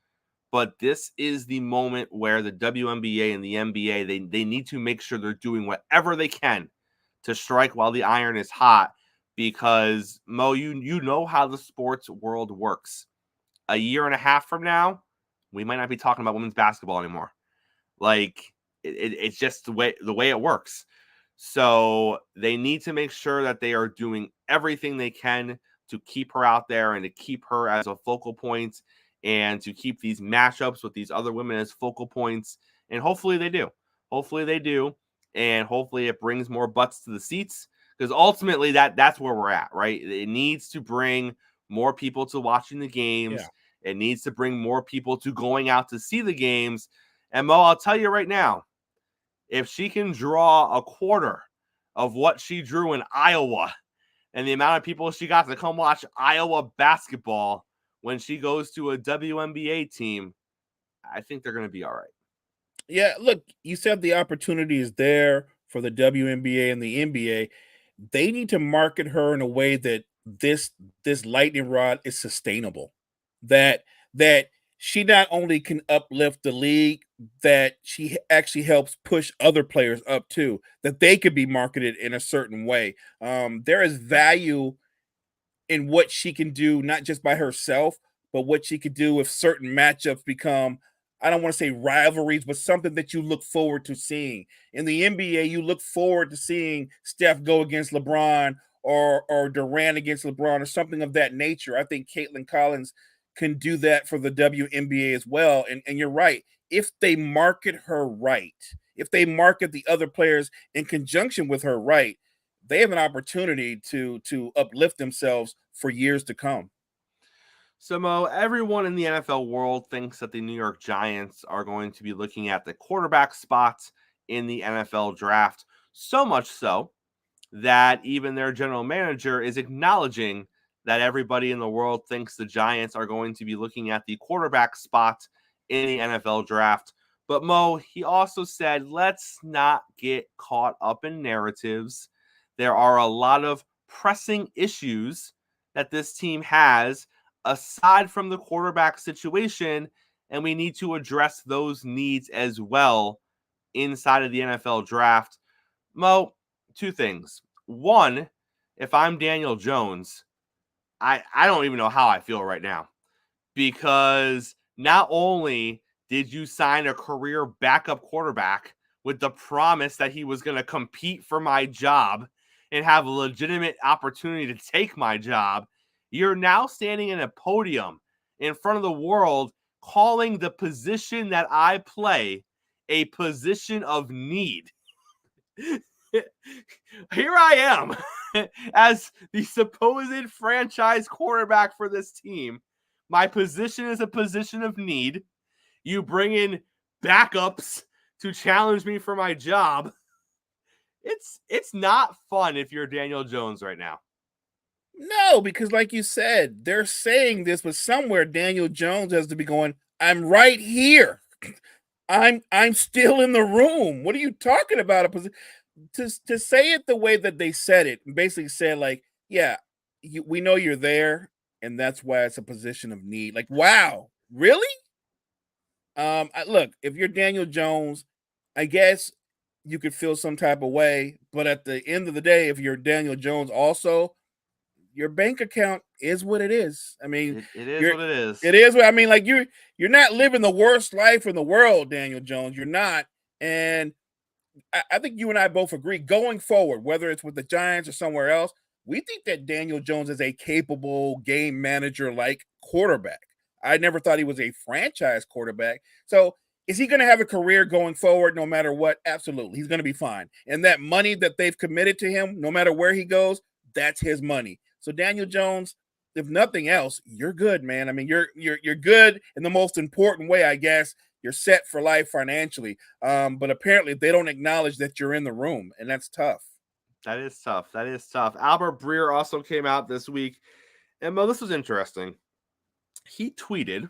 But this is the moment where the WNBA and the NBA, they need to make sure they're doing whatever they can to strike while the iron is hot. Because, Mo, you know how the sports world works. A year and a half from now, we might not be talking about women's basketball anymore. Like, it's just the way it works. So they need to make sure that they are doing everything they can to keep her out there and to keep her as a focal point and to keep these matchups with these other women as focal points. And hopefully they do. Hopefully they do. And hopefully it brings more butts to the seats, because ultimately that's where we're at, right? It needs to bring more people to watching the games. Yeah. It needs to bring more people to going out to see the games. And Mo, I'll tell you right now, if she can draw a quarter of what she drew in Iowa and the amount of people she got to come watch Iowa basketball when she goes to a WNBA team, I think they're going to be all right. Yeah, look, you said the opportunity is there for the WNBA and the NBA. They need to market her in a way that this lightning rod is sustainable. That she not only can uplift the league, that she actually helps push other players up too, that they could be marketed in a certain way. There is value in what she can do, not just by herself, but what she could do if certain matchups become, I don't want to say rivalries, but something that you look forward to seeing. In the NBA, you look forward to seeing Steph go against LeBron or Durant against LeBron or something of that nature. I think Caitlin Collins can do that for the WNBA as well. And you're right. If they market her right, if they market the other players in conjunction with her right, they have an opportunity to uplift themselves for years to come. So, Mo, everyone in the NFL world thinks that the New York Giants are going to be looking at the quarterback spots in the NFL draft. So much so that even their general manager is acknowledging that everybody in the world thinks the Giants are going to be looking at the quarterback spot in the NFL draft. But Mo, he also said, let's not get caught up in narratives. There are a lot of pressing issues that this team has aside from the quarterback situation, and we need to address those needs as well inside of the NFL draft. Mo, two things. One, if I'm Daniel Jones, I don't even know how I feel right now, because not only did you sign a career backup quarterback with the promise that he was going to compete for my job and have a legitimate opportunity to take my job, you're now standing in a podium in front of the world calling the position that I play a position of need. Here I am as the supposed franchise quarterback for this team. My position is a position of need. You bring in backups to challenge me for my job. It's not fun if you're Daniel Jones right now. No, because like you said, they're saying this, but somewhere Daniel Jones has to be going, I'm right here. I'm still in the room. What are you talking about? To say it the way that they said it, basically said like, yeah, we know you're there, and that's why it's a position of need. Like, wow, really? Look, if you're Daniel Jones, I guess you could feel some type of way, but at the end of the day, if you're Daniel Jones also, your bank account is what it is. I mean, it is what it is. It is what I mean. Like you're not living the worst life in the world, Daniel Jones. You're not. And I think you and I both agree going forward, whether it's with the Giants or somewhere else, we think that Daniel Jones is a capable game manager like quarterback. I never thought he was a franchise quarterback. So is he going to have a career going forward no matter what? Absolutely. He's going to be fine. And that money that they've committed to him, no matter where he goes, that's his money. So Daniel Jones, if nothing else, you're good, man. I mean, you're good in the most important way, I guess. You're set for life financially. But apparently they don't acknowledge that you're in the room, and that's tough. That is tough. That is tough. Albert Breer also came out this week. And Mo, this was interesting. He tweeted,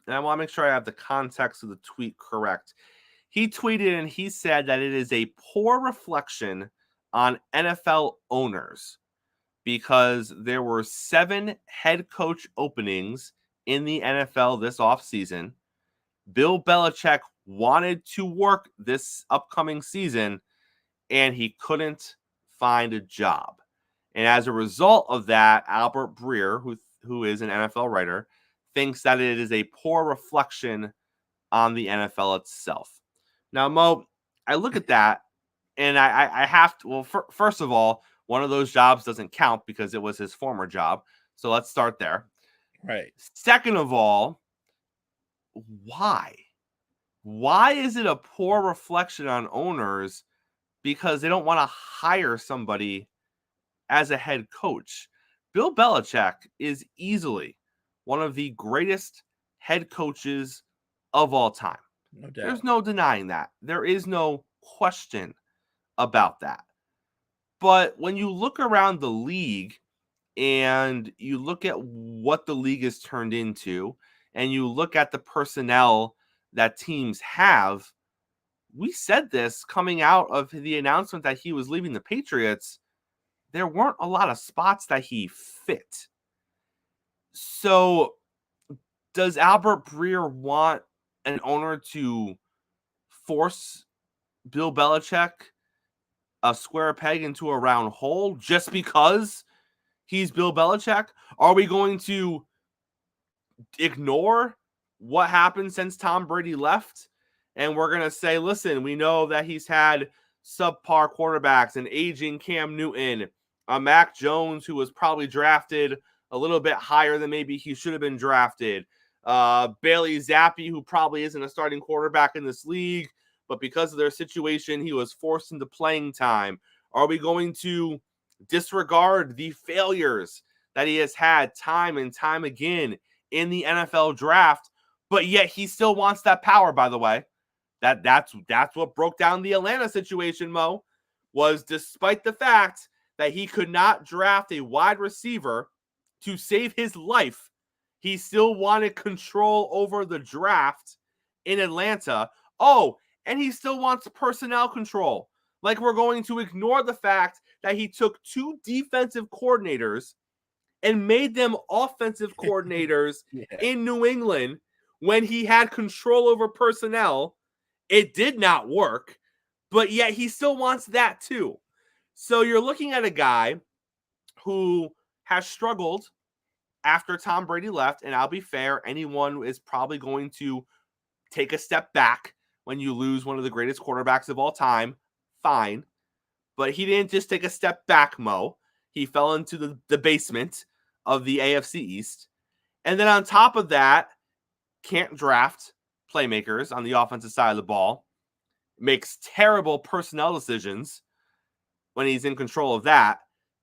and I want to make sure I have the context of the tweet correct. He tweeted and he said that it is a poor reflection on NFL owners because there were 7 head coach openings in the NFL this offseason. Bill Belichick wanted to work this upcoming season, and he couldn't find a job. And as a result of that, Albert Breer, who is an NFL writer, thinks that it is a poor reflection on the NFL itself. Now, Mo, I look at that, And I have to, well, first of all, one of those jobs doesn't count because it was his former job. So let's start there. Right. Second of all, why? Why is it a poor reflection on owners because they don't want to hire somebody as a head coach? Bill Belichick is easily one of the greatest head coaches of all time. No doubt. There's no denying that. There is no question about that. But when you look around the league and you look at what the league has turned into, and you look at the personnel that teams have, we said this coming out of the announcement that he was leaving the Patriots, there weren't a lot of spots that he fit. So does Albert Breer want an owner to force Bill Belichick a square peg into a round hole just because he's Bill Belichick? Are we going to ignore what happened since Tom Brady left? And we're going to say, listen, we know that he's had subpar quarterbacks, an aging Cam Newton, a Mac Jones who was probably drafted a little bit higher than maybe he should have been drafted, Bailey Zappi, who probably isn't a starting quarterback in this league, but because of their situation, he was forced into playing time. Are we going to disregard the failures that he has had time and time again in the NFL draft, but yet he still wants that power, by the way? That's what broke down the Atlanta situation, Mo, was despite the fact that he could not draft a wide receiver to save his life, he still wanted control over the draft in Atlanta. Oh, and he still wants personnel control. Like, we're going to ignore the fact that he took two defensive coordinators and made them offensive coordinators in New England when he had control over personnel. It did not work, but yet he still wants that too. So you're looking at a guy who has struggled after Tom Brady left, and I'll be fair, anyone is probably going to take a step back when you lose one of the greatest quarterbacks of all time. Fine. But he didn't just take a step back, Mo. He fell into the basement of the AFC East. And then on top of that, can't draft playmakers on the offensive side of the ball. Makes terrible personnel decisions when he's in control of that.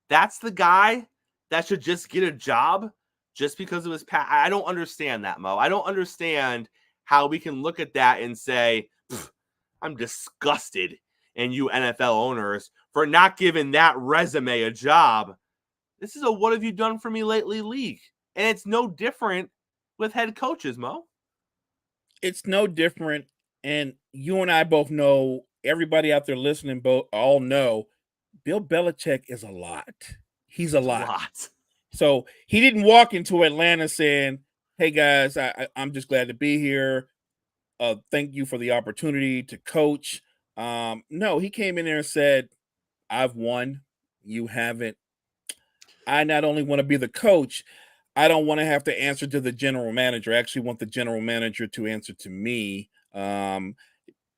That's the guy that should just get a job just because of his past. I don't understand that, Mo. I don't understand how we can look at that and say, I'm disgusted in you NFL owners for not giving that resume a job. This is a what have you done for me lately league. And it's no different with head coaches, Mo. It's no different. And you and I both know, everybody out there listening all know, Bill Belichick is a lot. He's a lot. So he didn't walk into Atlanta saying, hey, guys, I'm just glad to be here. Thank you for the opportunity to coach. No, he came in there and said, I've won. You haven't. I not only want to be the coach, I don't want to have to answer to the general manager. I actually want the general manager to answer to me.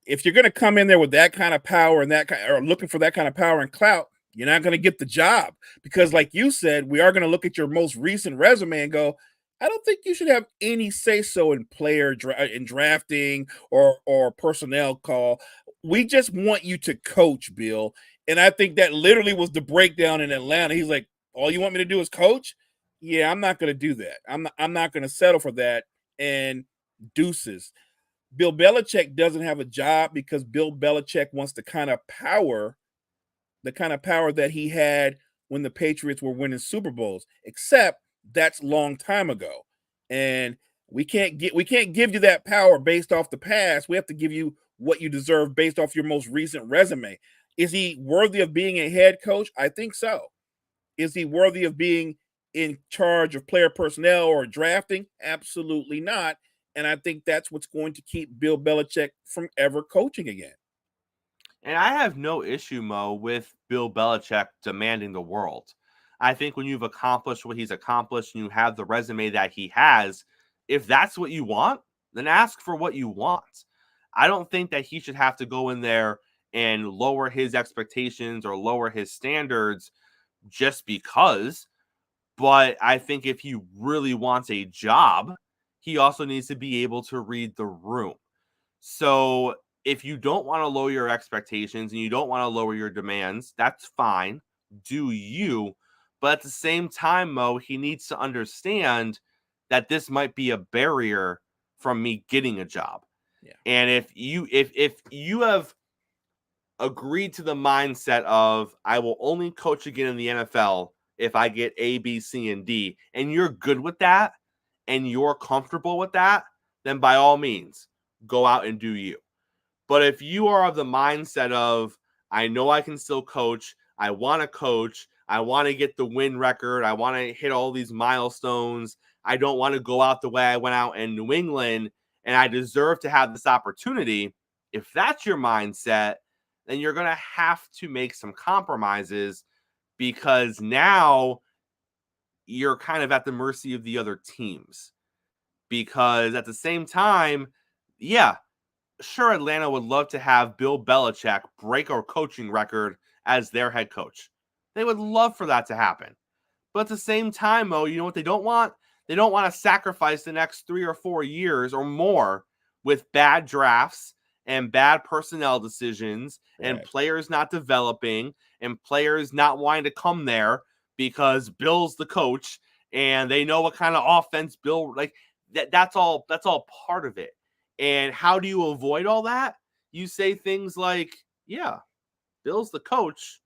If you're going to come in there with that kind of power and or looking for that kind of power and clout, you're not going to get the job, because like you said, we are going to look at your most recent resume and go, I don't think you should have any say-so in player in drafting or personnel call. We just want you to coach, Bill. And I think that literally was the breakdown in Atlanta. He's like, all you want me to do is coach? Yeah, I'm not going to do that. I'm not going to settle for that. And deuces. Bill Belichick doesn't have a job because Bill Belichick wants the kind of power that he had when the Patriots were winning Super Bowls, except that's a long time ago. And we can't give you that power based off the past. We have to give you what you deserve based off your most recent resume. Is he worthy of being a head coach? I think so. Is he worthy of being in charge of player personnel or drafting? Absolutely not. And I think that's what's going to keep Bill Belichick from ever coaching again. And I have no issue, Mo, with Bill Belichick demanding the world. I think when you've accomplished what he's accomplished and you have the resume that he has, if that's what you want, then ask for what you want. I don't think that he should have to go in there and lower his expectations or lower his standards just because. But I think if he really wants a job, he also needs to be able to read the room. So if you don't want to lower your expectations and you don't want to lower your demands, that's fine. Do you? But at the same time, Mo, he needs to understand that this might be a barrier from me getting a job. Yeah. And if you have agreed to the mindset of I will only coach again in the NFL if I get A, B, C, and D, and you're good with that and you're comfortable with that, then by all means, go out and do you. But if you are of the mindset of I know I can still coach, I want to coach, I want to get the win record, I want to hit all these milestones, I don't want to go out the way I went out in New England, and I deserve to have this opportunity. If that's your mindset, then you're going to have to make some compromises, because now you're kind of at the mercy of the other teams. Because at the same time, yeah, sure, Atlanta would love to have Bill Belichick break our coaching record as their head coach. They would love for that to happen. But at the same time, Mo, you know what they don't want? They don't want to sacrifice the next 3 or 4 years or more with bad drafts and bad personnel decisions and players not developing and players not wanting to come there because Bill's the coach and they know what kind of offense Bill like. That's all part of it. And how do you avoid all that? You say things like, yeah, Bill's the coach,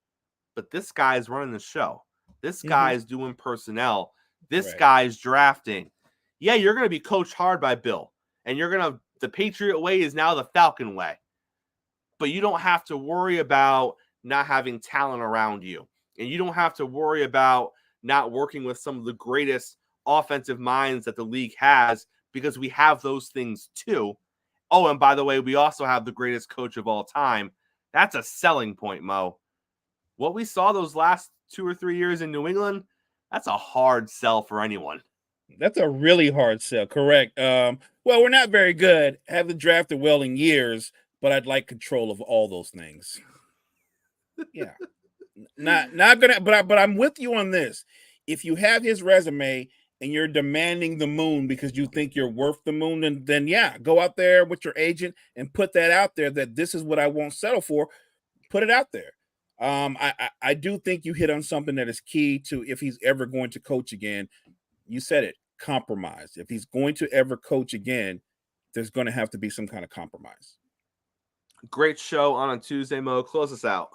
but this guy's running the show. This guy's doing personnel. This guy's drafting. Yeah, you're going to be coached hard by Bill. And the Patriot way is now the Falcon way. But you don't have to worry about not having talent around you. And you don't have to worry about not working with some of the greatest offensive minds that the league has, because we have those things too. Oh, and by the way, we also have the greatest coach of all time. That's a selling point, Mo. What we saw those last 2 or 3 years in New England, that's a hard sell for anyone. That's a really hard sell, correct. Well, we're not very good. Haven't drafted well in years, but I'd like control of all those things. Yeah. Not gonna, but I'm with you on this. If you have his resume and you're demanding the moon because you think you're worth the moon, then yeah, go out there with your agent and put that out there that this is what I won't settle for. Put it out there. I do think you hit on something that is key to if he's ever going to coach again. You said it, compromise. If he's going to ever coach again, there's going to have to be some kind of compromise. Great show on a Tuesday, Mo. Close us out.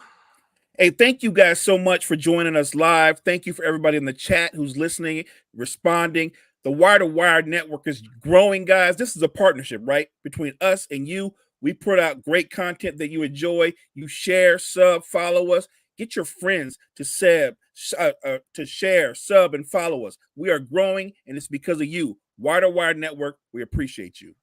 Hey, thank you guys so much for joining us live. Thank you for everybody in the chat who's listening, responding. The Wire to Wire network is growing, guys. This is a partnership, right? Between us and you. We put out great content that you enjoy. You share, sub, follow us. Get your friends to share, sub, and follow us. We are growing, and it's because of you. Wire to Wire network, we appreciate you.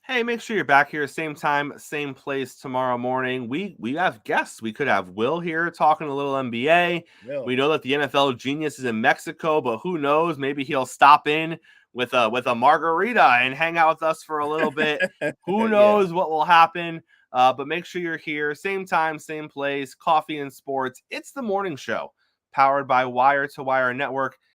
Hey, make sure you're back here same time, same place tomorrow morning. We have guests. We could have Will here talking a little NBA. Will. We know that the NFL genius is in Mexico, but who knows? Maybe he'll stop in with a margarita and hang out with us for a little bit. Who knows what will happen? But make sure you're here, same time, same place. Coffee and Sports. It's the morning show, powered by Wire to Wire Network.